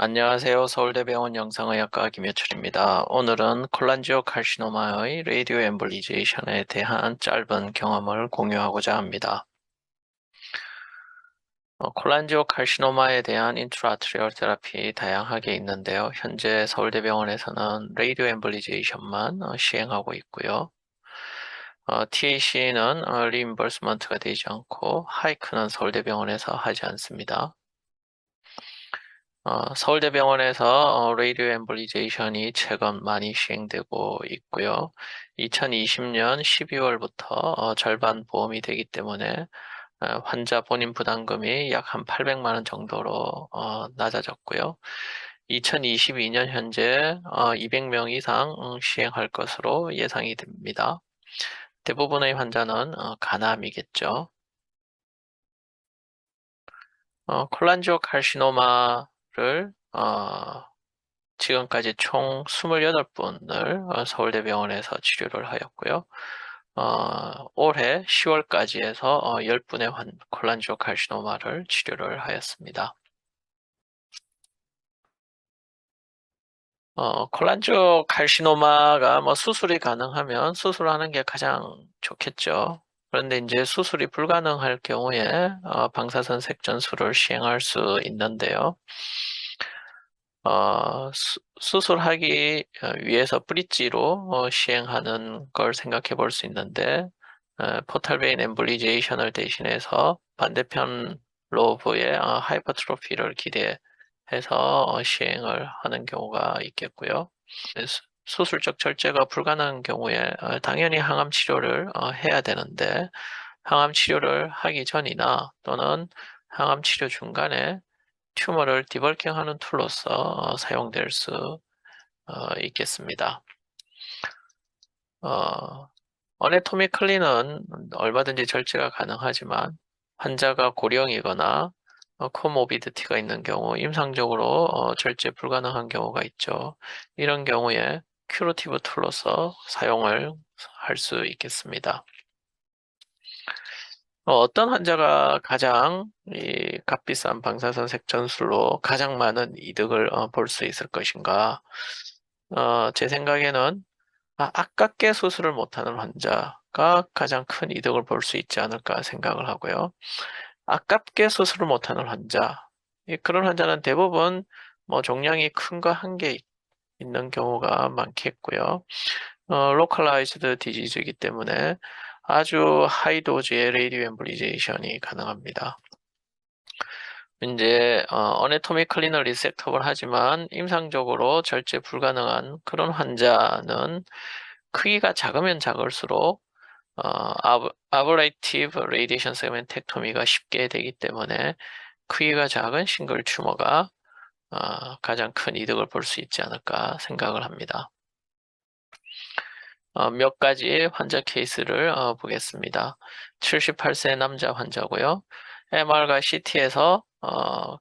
안녕하세요. 서울대병원 영상의학과 김효철입니다. 오늘은 콜란지오칼시노마의 레디오 엠볼리제이션에 대한 짧은 경험을 공유하고자 합니다. 콜란지오칼시노마에 대한 인트라아트리얼 테라피 다양하게 있는데요. 현재 서울대병원에서는 레디오 엠볼리제이션만 시행하고 있고요. TAC는 리임버스먼트가 되지 않고 하이크는 서울대병원에서 하지 않습니다. 서울대병원에서 레이디오 엠볼리제이션이 최근 많이 시행되고 있고요. 2020년 12월부터 절반 보험이 되기 때문에 환자 본인 부담금이 약 한 800만 원 정도로 낮아졌고요. 2022년 현재 200명 이상 시행할 것으로 예상이 됩니다. 대부분의 환자는 간암이겠죠. 콜란지오칼시노마를 지금까지 총 28분을 서울대병원에서 치료를 하였고요. 올해 10월까지 해서 10분의 콜란지오칼시노마를 치료를 하였습니다. 콜란지오칼시노마가 뭐 수술이 가능하면 수술하는 게 가장 좋겠죠. 그런데 이제 수술이 불가능할 경우에 방사선 색전술을 시행할 수 있는데요. 수술하기 위해서 브릿지로 시행하는 걸 생각해 볼 수 있는데 포탈베인 엠볼리제이션을 대신해서 반대편 로브의 하이퍼트로피를 기대해서 시행을 하는 경우가 있겠고요. 수술적 절제가 불가능한 경우에 당연히 항암 치료를 해야 되는데 항암 치료를 하기 전이나 또는 항암 치료 중간에 튜머를 디벌킹하는 툴로서 사용될 수 있겠습니다. 어네토미 클리는 얼마든지 절제가 가능하지만 환자가 고령이거나 코모비디티가 있는 경우 임상적으로 절제 불가능한 경우가 있죠. 이런 경우에 큐러티브 툴로서 사용을 할 수 있겠습니다. 어떤 환자가 가장 이 값비싼 방사선 색전술로 가장 많은 이득을 볼 수 있을 것인가? 제 생각에는 아깝게 수술을 못하는 환자가 가장 큰 이득을 볼 수 있지 않을까 생각을 하고요. 아깝게 수술을 못하는 환자, 그런 환자는 대부분 뭐 종양이 큰 거 한 개 있는 경우가 많겠고요. 로컬라이즈드 디지즈이기 때문에 아주 하이 도즈의 레이디오 엠볼리제이션이 가능합니다. 이제 어네토미 클리너 리섹터블 하지만 임상적으로 절제 불가능한 그런 환자는 크기가 작으면 작을수록 아브레이티브 레이디에이션 세그멘텍토미가 쉽게 되기 때문에 크기가 작은 싱글 튜머가 가장 큰 이득을 볼 수 있지 않을까 생각을 합니다. 몇 가지 환자 케이스를 보겠습니다. 78세 남자 환자고요. MR과 CT에서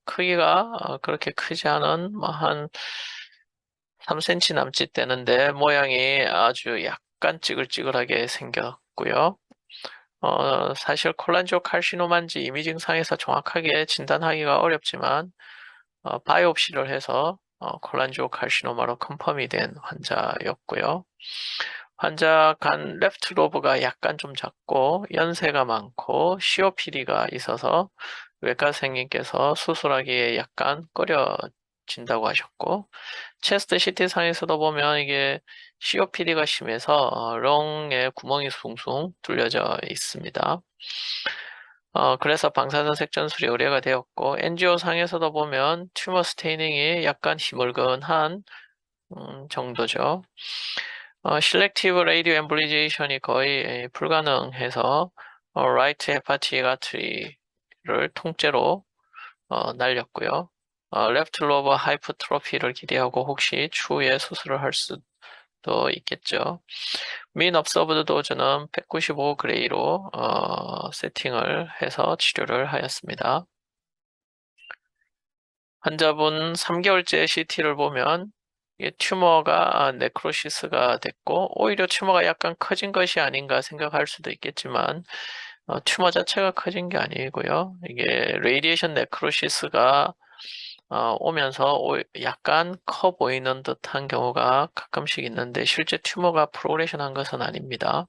크기가 그렇게 크지 않은 한 3cm 남짓 되는데 모양이 아주 약간 찌글찌글하게 생겼고요. 사실 콜란지오칼시노마인지 이미징상에서 정확하게 진단하기가 어렵지만 바이옵시를 해서 콜란지오칼시노마로 컨펌이 된 환자였고요. 환자 간 레프트 로브가 약간 좀 작고 연세가 많고 COPD가 있어서 외과 선생님께서 수술하기에 약간 꺼려진다고 하셨고 체스트 CT상에서도 보면 이게 COPD가 심해서 렁에 구멍이 숭숭 뚫려져 있습니다. 그래서 방사선 색전술이 의뢰가 되었고 NGO상에서도 보면 튜머 스테이닝이 약간 희멀건한 정도죠. 실렉티브 레이디오 엠볼리제이션이 거의 불가능해서 라이트 헤파틱 아트리를 통째로 날렸고요. 레프트 로버 하이퍼트로피를 기대하고 혹시 추후에 수술을 할 수도 있겠죠. 민 업서브드 도즈는 195 그레이로 세팅을 해서 치료를 하였습니다. 환자분 3개월째 CT를 보면 튜머가 네크로시스가 됐고 오히려 튜머가 약간 커진 것이 아닌가 생각할 수도 있겠지만 튜머 자체가 커진 게 아니고요. 이게 레이디에이션 네크로시스가 오면서 약간 커 보이는 듯한 경우가 가끔씩 있는데 실제 튜머가 프로그레션한 것은 아닙니다.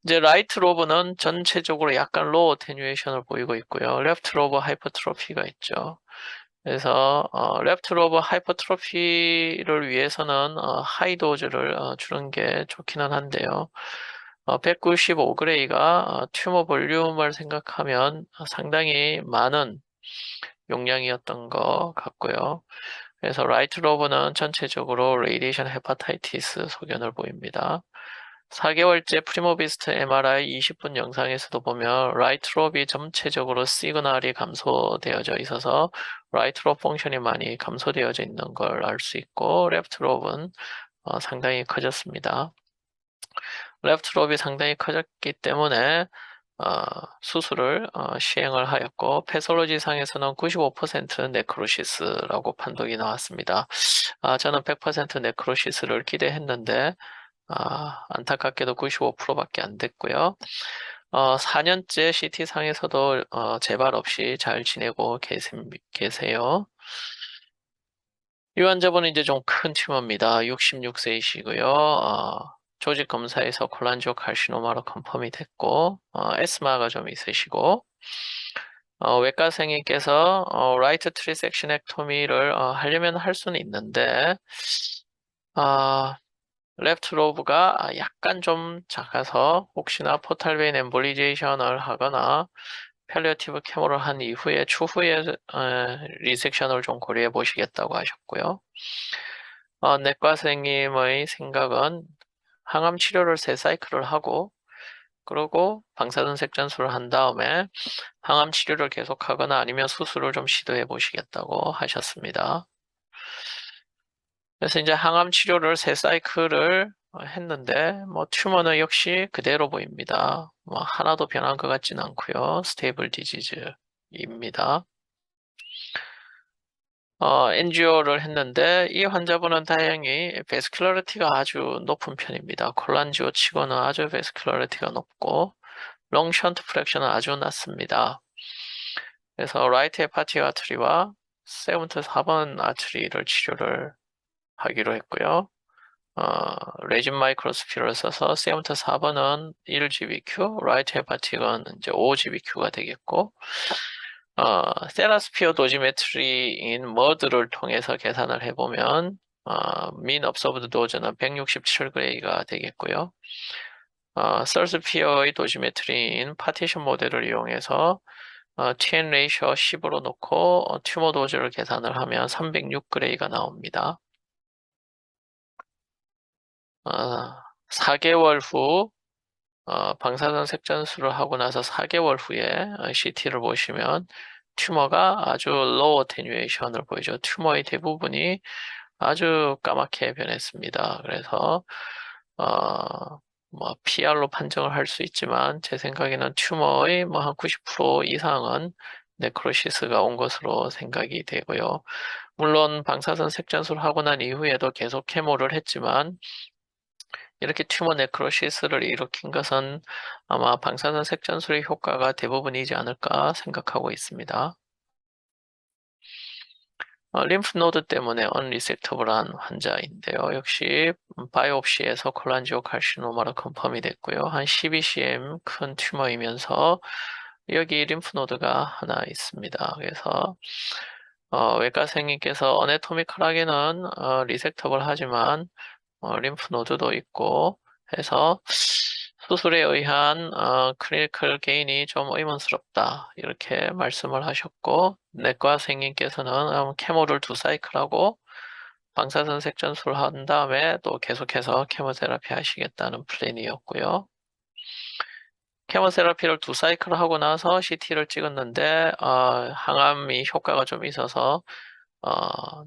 이제 라이트 로브는 전체적으로 약간 로우 어테뉴에이션을 보이고 있고요. 레프트 로브 하이퍼트로피가 있죠. 그래서 레프트 로브 하이퍼트로피를 위해서는 하이 도즈를 주는 게 좋기는 한데요. 195그레이가 튜머 볼륨을 생각하면 상당히 많은 용량이었던 것 같고요. 그래서 라이트 로브는 전체적으로 레이디에이션 헤파타이티스 소견을 보입니다. 4개월째 프리모비스트 MRI 20분 영상에서도 보면 라이트 롭이 전체적으로 시그널이 감소되어져 있어서 라이트 롭 펑션이 많이 감소되어져 있는 걸 알 수 있고 레프트 롭은 상당히 커졌습니다. 레프트 롭이 상당히 커졌기 때문에 수술을 시행을 하였고 패솔로지 상에서는 95% 네크로시스라고 판독이 나왔습니다. 저는 100% 네크로시스를 기대했는데 안타깝게도 95%밖에 안 됐고요. 4년째 CT상에서도 재발 없이 잘 지내고 계세요. 이 환자분은 이제 좀 큰 튜머입니다. 66세이시고요. 조직 검사에서 콜란지오 칼시노마로 컨펌이 됐고, 에스마가 좀 있으시고, 외과생님께서 라이트 트리섹션액토미를 하려면 할 수는 있는데, 레프트 로브가 약간 좀 작아서 혹시나 포탈베인 엠볼리제이션을 하거나 팔리어티브 케모를 한 이후에 추후에 리섹션을 좀 고려해 보시겠다고 하셨고요. 내과 선생님의 생각은 항암 치료를 3사이클을 하고 그리고 방사선 색전술을 한 다음에 항암 치료를 계속하거나 아니면 수술을 좀 시도해 보시겠다고 하셨습니다. 그래서 이제 항암 치료를 3사이클을 했는데 뭐 튜머는 역시 그대로 보입니다. 뭐 하나도 변한 것 같지는 않고요. 스테이블 디지즈입니다. 엔지오를 했는데 이 환자분은 다행히 베스큘러리티가 아주 높은 편입니다. 콜란지오 치고는 아주 베스큘러리티가 높고 롱 션트 프랙션은 아주 낮습니다. 그래서 라이트 헤파틱 아트리와 세븐트 4번 아트리를 치료를 하기로 했고요. 레진 마이크로스피를 써서 세븐트 4번은 1GBQ, 라이트 헤파틱은 이제 5GBQ가 되겠고 세라스피어 도지메트리인 머드를 통해서 계산을 해보면 민 업서브드 도즈는 167그레이가 되겠고요. 썰스피어의 도지메트리인 파티션 모델을 이용해서 TN 레이셔 10으로 놓고 튜머 도즈를 계산을 하면 306그레이가 나옵니다. 4개월 후 방사선 색전술을 하고 나서 4개월 후에 CT를 보시면 튜머가 아주 로우 어테뉴에이션을 보이죠. 튜머의 대부분이 아주 까맣게 변했습니다. 그래서 뭐 PR로 판정을 할 수 있지만 제 생각에는 튜머의 뭐 한 90% 이상은 네크로시스가 온 것으로 생각이 되고요. 물론 방사선 색전술을 하고 난 이후에도 계속 케모를 했지만 이렇게 튜머 네크로시스를 일으킨 것은 아마 방사선 색전술의 효과가 대부분이지 않을까 생각하고 있습니다. 림프노드 때문에 언리섹터블한 환자인데요. 역시 바이옵시에서 콜란지오 칼시노마로 컨펌이 됐고요. 한 12cm 큰 튜머이면서 여기 림프노드가 하나 있습니다. 그래서 외과생님께서 어네토미컬하게는 리섹터블 하지만 림프노드도 있고 해서 수술에 의한 클리니컬 게인이 좀 의문스럽다 이렇게 말씀을 하셨고 내과 선생님께서는 케모를 2사이클하고 방사선 색전술을 한 다음에 또 계속해서 케모테라피 하시겠다는 플랜이었고요. 케모테라피를 2사이클 하고 나서 CT를 찍었는데 항암이 효과가 좀 있어서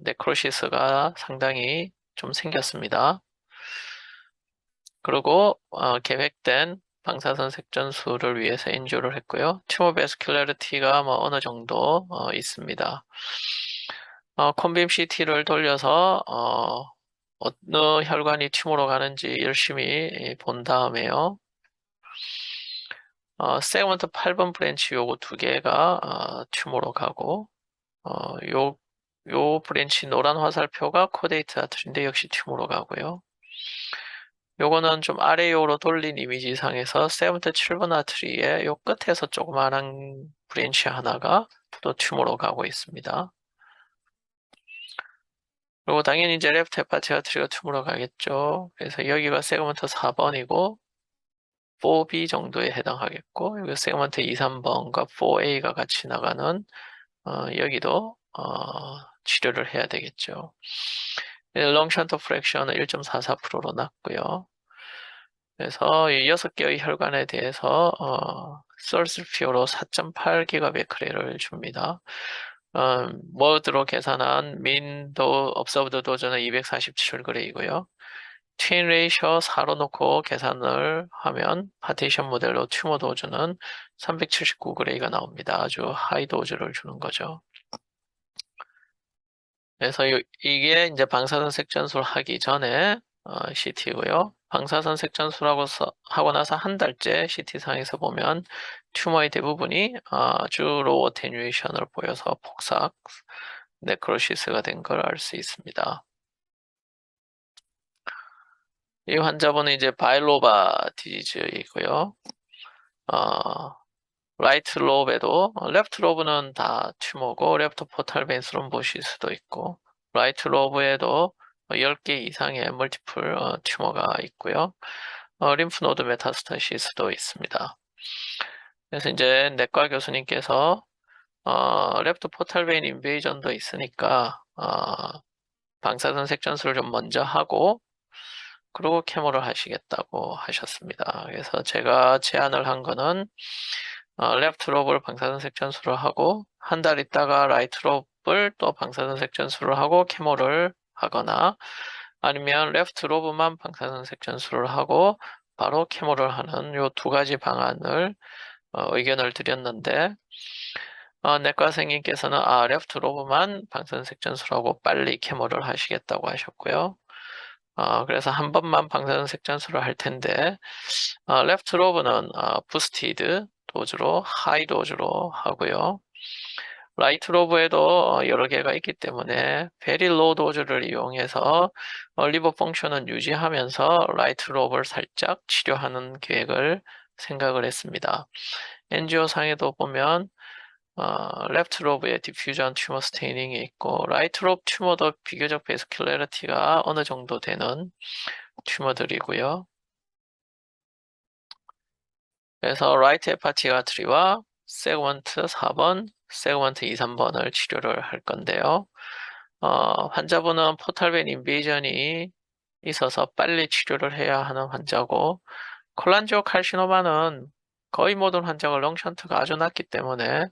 네크로시스가 상당히 좀 생겼습니다. 그리고 계획된 방사선 색전술을 위해서 인조를 했고요. 튜머 베스큘러리티가 뭐 어느 정도 있습니다. 콘빔 CT를 돌려서 어느 혈관이 튜머로 가는지 열심히 본 다음에요. 세그먼트 8번 브랜치 요거 2개가 튜머로 가고 요 브랜치 노란 화살표가 코데이트 아트리인데 역시 튜머로 가고요. 요거는 좀 아래쪽으로 돌린 이미지상에서 세븐트 7번 아트리의 요 끝에서 조그마한 브랜치 하나가 또 튜머로 가고 있습니다. 그리고 당연히 이제 레프트 헤파티 아트리가 튜머로 가겠죠. 그래서 여기가 세그먼트 4번이고 4B 정도에 해당하겠고 여기 세그먼트 2, 3번과 4A가 같이 나가는 여기도 치료를 해야 되겠죠. 롱션터 프랙션은 1.44%로 났고요. 그래서 이 6개의 혈관에 대해서 솔스피어로 4.8기가베크렐을 줍니다. 머드로 계산한 민도 업서브드 도저는 247g이고요. 트윈 레이셔 4로 놓고 계산을 하면 파티션 모델로 튜머 도즈는 379g가 나옵니다. 아주 하이 도즈를 주는 거죠. 그래서 이게 이제 방사선 색전술 하기 전에 CT고요. 방사선 색전술하고 하고 나서 한 달째 CT상에서 보면 튜머의 대부분이 아주 로우 어테뉴에이션을 보여서 폭삭 네크로시스가 된 걸 알 수 있습니다. 이 환자분은 이제 바일로바 디지즈이고요. 라이트 로브에도 레프트 로브는 다 튜머고 레프트 포탈 베인 스롬보시스도 있고 라이트 로브에도 10개 이상의 멀티플 튜머가 있고요. 림프 노드 메타스타시스도 있습니다. 그래서 이제 내과 교수님께서 레프트 포탈 베인 인베이전도 있으니까 방사선 색전술을 좀 먼저 하고 그리고 케모를 하시겠다고 하셨습니다. 그래서 제가 제안을 한 거는 레프트 로브를 방사선 색전술을 하고 한 달 있다가 라이트 로브를 또 방사선 색전술을 하고 케모를 하거나 아니면 레프트 로브만 방사선 색전술을 하고 바로 케모를 하는 요 두 가지 방안을 의견을 드렸는데 내과 선생님께서는 레프트 로브만 방사선 색전술하고 빨리 케모를 하시겠다고 하셨고요. 그래서 한 번만 방사선 색전술을 할 텐데 레프트 로브는 부스티드 도즈로 하이 도즈로 하고요. 라이트 로브에도 여러 개가 있기 때문에 베리 로우 도즈를 이용해서 리버 펑션은 유지하면서 라이트 로브를 살짝 치료하는 계획을 생각을 했습니다. 엔지오 상에도 보면 레프트 로브에 디퓨전 튜머 스테이닝이 있고 라이트 로브 튜머도 비교적 베스큘레리티가 어느 정도 되는 튜머들이고요. 그래서 라이트 헤파티아트리와 세그먼트 4번, 세그먼트 2, 3번을 치료를 할 건데요. 환자분은 포탈벤 인베이전이 있어서 빨리 치료를 해야 하는 환자고 콜란지오 칼시노마는 거의 모든 환자가 롱션트가 아주 낮기 때문에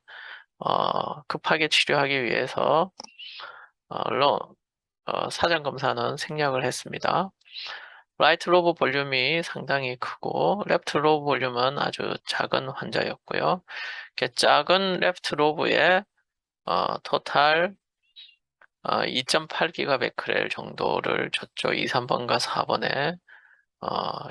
급하게 치료하기 위해서 사전 검사는 생략을 했습니다. 라이트 로브 볼륨이 상당히 크고 레프트 로브 볼륨은 아주 작은 환자였고요. 작은 레프트 로브에 토탈 2.8기가베크렐 정도를 줬죠. 2, 3번과 4번에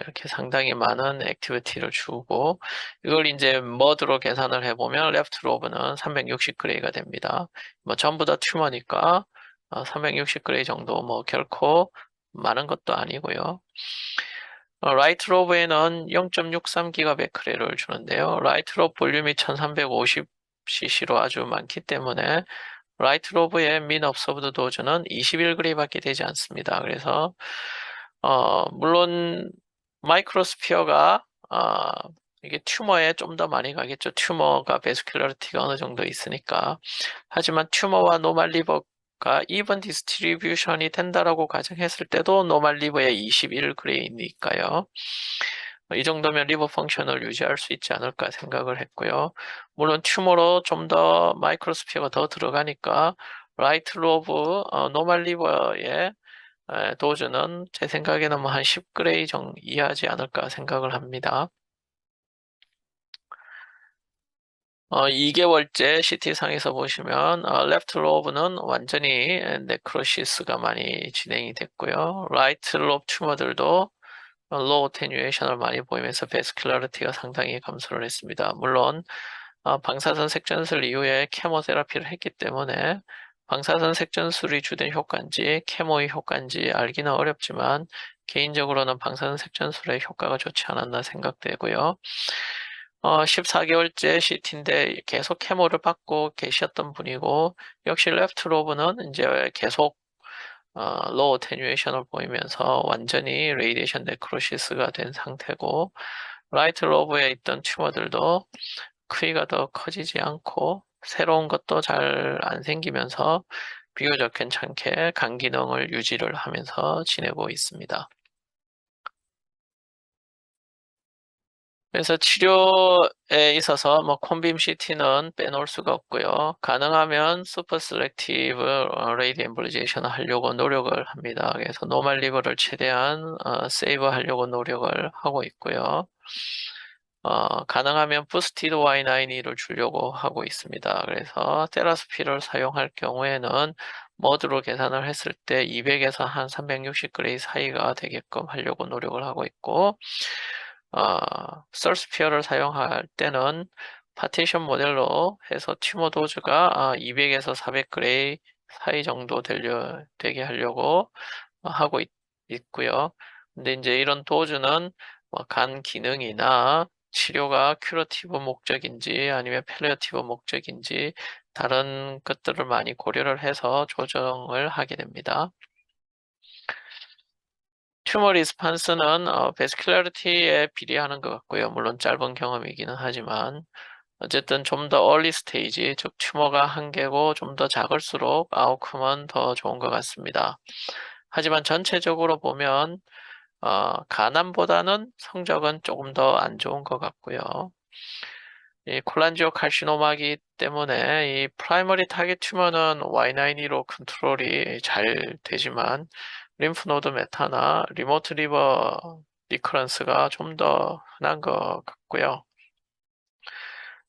이렇게 상당히 많은 액티비티를 주고 이걸 이제 머드로 계산을 해보면 레프트 로브는 360그레이가 됩니다. 뭐 전부 다 튜머니까 360그레이 정도 뭐 결코 많은 것도 아니고요. 라이트 로브에는 0.63기가베크렐을 주는데요. 라이트 로브 볼륨이 1350cc로 아주 많기 때문에 라이트 로브의 민 업서브드 도즈는 21g밖에 되지 않습니다. 그래서 물론 마이크로스피어가 이게 튜머에 좀 더 많이 가겠죠. 튜머가 베스큘러리티가 어느 정도 있으니까. 하지만 튜머와 노말 리버가 이번 디스트리뷰션이 된다라고 가정했을 때도 노말 리버에 21g이니까요. 이 정도면 리버 펑션을 유지할 수 있지 않을까 생각을 했고요. 물론 튜머로 좀 더 마이크로스피어가 더 들어가니까 라이트 로브 노말 리버의 도즈는 제 생각에는 뭐 한 10그레이 정도 이하지 않을까 생각을 합니다. 2개월째 CT상에서 보시면 레프트 로브는 완전히 네크로시스가 많이 진행이 됐고요. 라이트 로브 튜머들도 로우 테뉴에이션을 많이 보이면서 베스큘러리티가 상당히 감소를 했습니다. 물론 방사선 색전술 이후에 케모테라피를 했기 때문에 방사선 색전술이 주된 효과인지 케모의 효과인지 알기는 어렵지만 개인적으로는 방사선 색전술의 효과가 좋지 않았나 생각되고요. 14개월째 CT인데 계속 케모를 받고 계셨던 분이고 역시 레프트 로브는 이제 계속 로우 어테뉴에이션을 보이면서 완전히 레이디에이션 네크로시스가 된 상태고 라이트 로브에 있던 튜머들도 크기가 더 커지지 않고 새로운 것도 잘 안 생기면서 비교적 괜찮게 간 기능을 유지를 하면서 지내고 있습니다. 그래서 치료에 있어서 뭐 콘빔 CT는 빼놓을 수가 없고요. 가능하면 슈퍼 셀렉티브 레이디 엠볼리제이션을 하려고 노력을 합니다. 그래서 노멀 리버를 최대한 세이브 하려고 노력을 하고 있고요. 가능하면 부스티드 Y9E를 주려고 하고 있습니다. 그래서 테라스피를 사용할 경우에는 모드로 계산을 했을 때 200에서 한 360그레이 사이가 되게끔 하려고 노력을 하고 있고 솔스피어를 사용할 때는 파티션 모델로 해서 튜머 도즈가 200에서 400그레이 사이 정도 되게 하려고 하고 있고요. 근데 이제 이런 도즈는 뭐간 기능이나 치료가 큐러티브 목적인지 아니면 팰리어티브 목적인지 다른 것들을 많이 고려를 해서 조정을 하게 됩니다. 튜머 리스판스는 베스큘러리티에 비례하는 것 같고요. 물론 짧은 경험이기는 하지만 어쨌든 좀 더 얼리 스테이지, 즉 튜머가 한 개고 좀 더 작을수록 아웃컴은 더 좋은 것 같습니다. 하지만 전체적으로 보면 가남보다는 성적은 조금 더 안 좋은 것 같고요. 이 콜란지오 칼시노마기 때문에 이 프라이머리 타겟 튜머는 Y9E로 컨트롤이 잘 되지만 림프노드 메타나 리모트 리버 리커런스가 좀 더 흔한 것 같고요.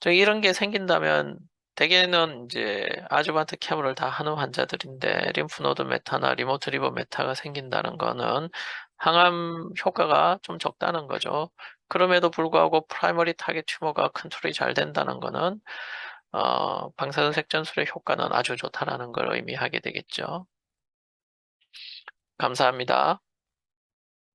이런 게 생긴다면 대개는 이제 아주반트 케모를 다 하는 환자들인데 림프노드 메타나 리모트 리버 메타가 생긴다는 거는 항암 효과가 좀 적다는 거죠. 그럼에도 불구하고 프라이머리 타겟 튜머가 컨트롤이 잘 된다는 거는 방사선 색전술의 효과는 아주 좋다라는 걸 의미하게 되겠죠. 감사합니다.